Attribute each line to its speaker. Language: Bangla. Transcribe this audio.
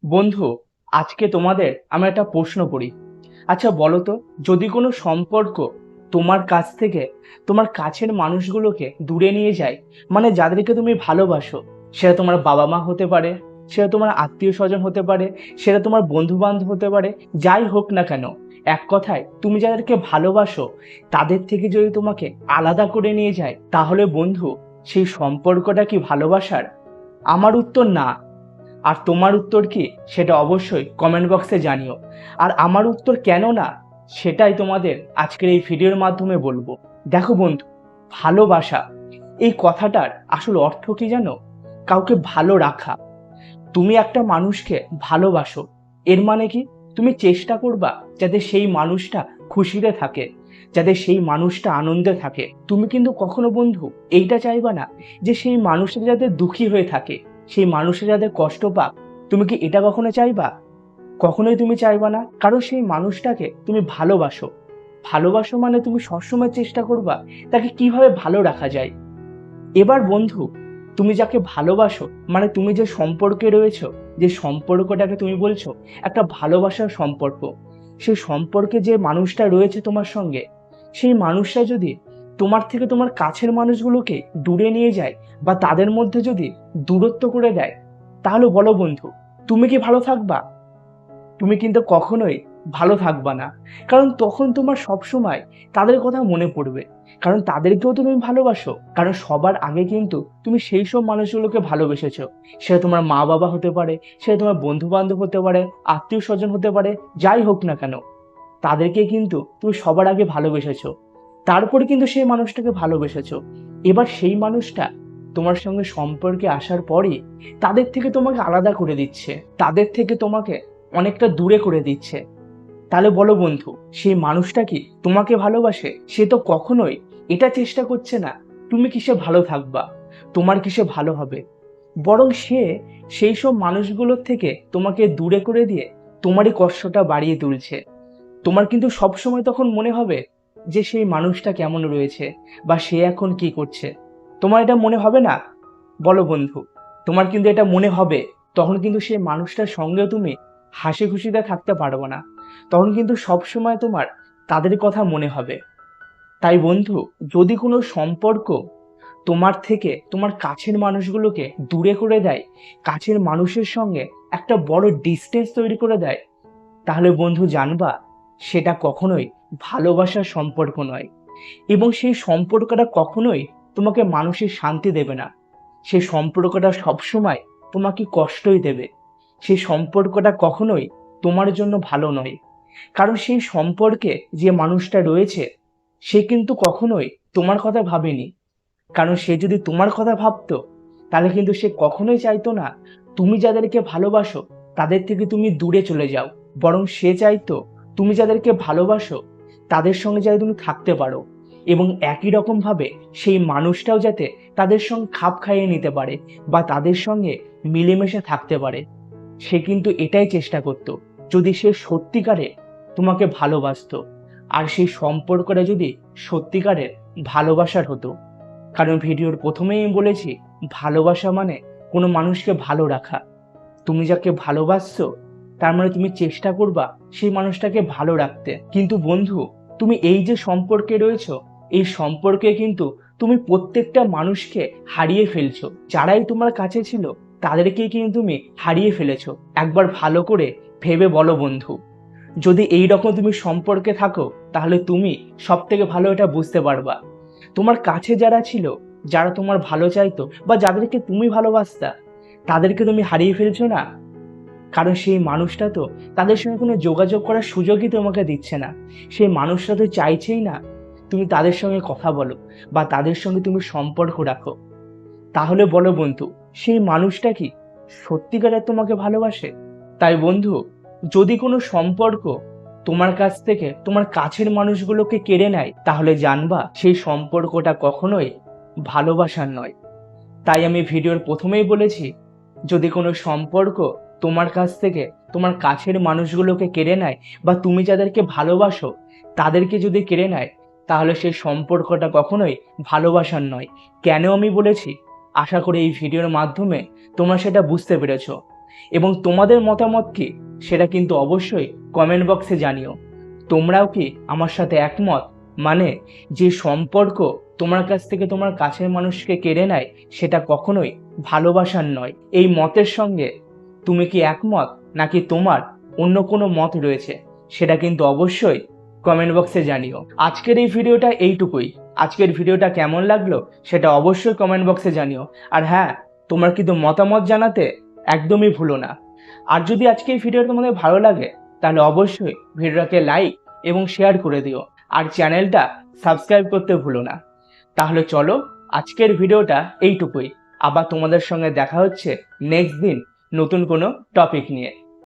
Speaker 1: বন্ধু, আজকে তোমাদের আমি একটা প্রশ্ন করি। আচ্ছা বলো তো, যদি কোনো সম্পর্ক তোমার কাছ থেকে তোমার কাছের মানুষগুলোকে দূরে নিয়ে যায়, মানে যাদেরকে তুমি ভালোবাসো, সেটা তোমার বাবা মা হতে পারে, সেটা তোমার আত্মীয় স্বজন হতে পারে, সেটা তোমার বন্ধু বান্ধব হতে পারে, যাই হোক না কেন, এক কথায় তুমি যাদেরকে ভালোবাসো তাদের থেকে যদি তোমাকে আলাদা করে নিয়ে যায়, তাহলে বন্ধু, সেই সম্পর্কটা কি ভালোবাসার? আমার উত্তর না। আর তোমার উত্তর কি, সেটা অবশ্যই কমেন্ট বক্সে জানিও। আর আমার উত্তর কেন না, সেটাই তোমাদের আজকের এই ভিডিওর মাধ্যমে বলবো। দেখো বন্ধু, ভালোবাসা এই কথাটার আসল অর্থ কি জানো? কাউকে ভালো রাখা। তুমি একটা মানুষকে ভালোবাসো, এর মানে কি তুমি চেষ্টা করবা যাতে সেই মানুষটা খুশিতে থাকে, যাতে সেই মানুষটা আনন্দে থাকে। তুমি কিন্তু কখনো বন্ধু এইটা চাইবা না যে সেই মানুষটা যাতে দুঃখী হয়ে থাকে, সেই মানুষটা যাতে কষ্ট পাক। তুমি কি এটা কখনো চাইবা? কখনোই তুমি চাইবা না, কারণ সেই মানুষটাকে তুমি ভালোবাসো। ভালোবাসো মানে তুমি সবসময় চেষ্টা করবা তাকে কিভাবে ভালো রাখা যায়। এবার বন্ধু, তুমি যাকে ভালোবাসো, মানে তুমি যে সম্পর্কে রয়েছো, যে সম্পর্কটাকে তুমি বলছো একটা ভালোবাসার সম্পর্ক, সেই সম্পর্কে যে মানুষটা রয়েছে তোমার সঙ্গে, সেই মানুষটা যদি তোমার থেকে তোমার কাছের মানুষগুলোকে দূরে নিয়ে যায় বা তাদের মধ্যে যদি দূরত্ব করে দেয়, তাহলে বলো বন্ধু, তুমি কি ভালো থাকবা? তুমি কিন্তু কখনোই ভালো থাকবা না। কারণ তখন তোমার সব সময় তাদের কথা মনে পড়বে, কারণ তাদেরকেও তুমি ভালোবাসো। কারণ সবার আগে কিন্তু তুমি সেই সব মানুষগুলোকে ভালোবেসেছো। সেটা তোমার মা বাবা হতে পারে, সেটা তোমার বন্ধু বান্ধব হতে পারে, আত্মীয় স্বজন হতে পারে, যাই হোক না কেন, তাদেরকে কিন্তু তুমি সবার আগে ভালোবেসেছো। তারপরে কিন্তু সেই মানুষটাকে ভালোবেসেছো। এবার সেই মানুষটা তোমার সঙ্গে সম্পর্কে আসার পরে তাদের থেকে তোমাকে আলাদা করে দিচ্ছে, তাদের থেকে তোমাকে অনেকটা দূরে করে দিচ্ছে। তাহলে বলো বন্ধু, সেই মানুষটা কি তোমাকে ভালোবাসে? সে তো কখনোই এটা চেষ্টা করছে না তুমি কিসে ভালো থাকবা, তোমার কিসে ভালো হবে। বরং সে সেই সব মানুষগুলোর থেকে তোমাকে দূরে করে দিয়ে তোমারই কষ্টটা বাড়িয়ে তুলছে। তোমার কিন্তু সবসময় তখন মনে হবে যে সেই মানুষটা কেমন রয়েছে বা সে এখন কি করছে। তোমার এটা মনে হবে না? বলো বন্ধু, তোমার কিন্তু এটা মনে হবে। তখন কিন্তু সেই মানুষটার সঙ্গেও তুমি হাসি খুশিতে থাকতে পারবো না। তখন কিন্তু সবসময় তোমার তাদের কথা মনে হবে। তাই বন্ধু, যদি কোনো সম্পর্ক তোমার থেকে তোমার কাছের মানুষগুলোকে দূরে করে দেয়, কাছের মানুষের সঙ্গে একটা বড় ডিস্টেন্স তৈরি করে দেয়, তাহলে বন্ধু জানবা সেটা কখনোই ভালোবাসার সম্পর্ক নয়। এবং সেই সম্পর্কটা কখনোই তোমাকে মানসিক শান্তি দেবে না। সেই সম্পর্কটা সবসময় তোমাকে কষ্টই দেবে। সেই সম্পর্কটা কখনোই তোমার জন্য ভালো নয়। কারণ সেই সম্পর্কে যে মানুষটা রয়েছে, সে কিন্তু কখনোই তোমার কথা ভাবেনি। কারণ সে যদি তোমার কথা ভাবতো, তাহলে কিন্তু সে কখনোই চাইতো না তুমি যাদেরকে ভালোবাসো তাদের থেকে তুমি দূরে চলে যাও। বরং সে চাইতো তুমি যাদেরকে ভালোবাসো তাদের সঙ্গে যাতে তুমি থাকতে পারো, এবং একই রকম ভাবে সেই মানুষটাও যাতে তাদের সঙ্গে খাপ খাইয়ে নিতে পারে বা তাদের সঙ্গে মিলেমিশে থাকতে পারে। সে কিন্তু এটাই চেষ্টা করত, যদি সে সত্যিকারে তোমাকে ভালোবাসতো, আর সেই সম্পর্কটা যদি সত্যিকারের ভালোবাসার হতো। কারণ ভিডিওর প্রথমেই আমি বলেছি, ভালোবাসা মানে কোনো মানুষকে ভালো রাখা। তুমি যাকে ভালোবাসছো, তার মানে তুমি চেষ্টা করবা সেই মানুষটাকে ভালো রাখতে। কিন্তু বন্ধু, তুমি এই যে সম্পর্কে রয়েছো, এই সম্পর্কে কিন্তু তুমি প্রত্যেকটা মানুষকে হারিয়ে ফেলছো। যারাই তোমার কাছে ছিল তাদেরকেই কিন্তু তুমি হারিয়ে ফেলেছো। একবার ভালো করে ভেবে বলো বন্ধু, যদি এই রকম তুমি সম্পর্কে থাকো, তাহলে তুমি সব থেকে ভালো এটা বুঝতে পারবা। তোমার কাছে যারা ছিল, যারা তোমার ভালো চাইতো বা যাদেরকে তুমি ভালোবাসতা, তাদেরকে তুমি হারিয়ে ফেলছো না। কারণ সেই মানুষটা তো তাদের সঙ্গে কোনো যোগাযোগ করার সুযোগই তোমাকে দিচ্ছে না। সেই মানুষটা তো চাইছেই না তুমি তাদের সঙ্গে কথা বলো বা তাদের সঙ্গে তুমি সম্পর্ক রাখো। তাহলে বলো বন্ধু, সেই মানুষটা কি সত্যিকারের তোমাকে ভালোবাসে? তাই বন্ধু, যদি কোনো সম্পর্ক তোমার কাছ থেকে তোমার কাছের মানুষগুলোকে কেড়ে নেয়, তাহলে জানবা সেই সম্পর্কটা কখনোই ভালোবাসার নয়। তাই আমি ভিডিওর প্রথমেই বলেছি, যদি কোনো সম্পর্ক তোমার কাছ থেকে তোমার কাছের মানুষগুলোকে কেড়ে নেয় বা তুমি যাদেরকে ভালোবাসো তাদেরকে যদি কেড়ে নেয়, তাহলে সেই সম্পর্কটা কখনোই ভালোবাসার নয়। কেন আমি বলেছি, আশা করি এই ভিডিওর মাধ্যমে তোমরা সেটা বুঝতে পেরেছো। এবং তোমাদের মতামত কি সেটা কিন্তু অবশ্যই কমেন্ট বক্সে জানিও। তোমরাও কি আমার সাথে একমত? মানে যে সম্পর্ক তোমার কাছ থেকে তোমার কাছের মানুষকে কেড়ে নেয় সেটা কখনোই ভালোবাসার নয়। এই মতের সঙ্গে তুমি কি একমত, নাকি তোমার অন্য কোনো মত রয়েছে সেটা কিন্তু অবশ্যই কমেন্ট বক্সে জানিও। আজকের এই ভিডিওটা এইটুকুই। আজকের ভিডিওটা কেমন লাগলো সেটা অবশ্যই কমেন্ট বক্সে জানিও। আর হ্যাঁ, তোমার কিন্তু মতামত জানাতে একদমই ভুলো না। আর যদি আজকে এই ভিডিওটা তোমাদের ভালো লাগে তাহলে অবশ্যই ভিডিওটাকে লাইক এবং শেয়ার করে দিও, আর চ্যানেলটা সাবস্ক্রাইব করতে ভুলো না। তাহলে চলো, আজকের ভিডিওটা এইটুকুই। আবার তোমাদের সঙ্গে দেখা হচ্ছে নেক্সট দিন নতুন কোনো টপিক নিয়ে।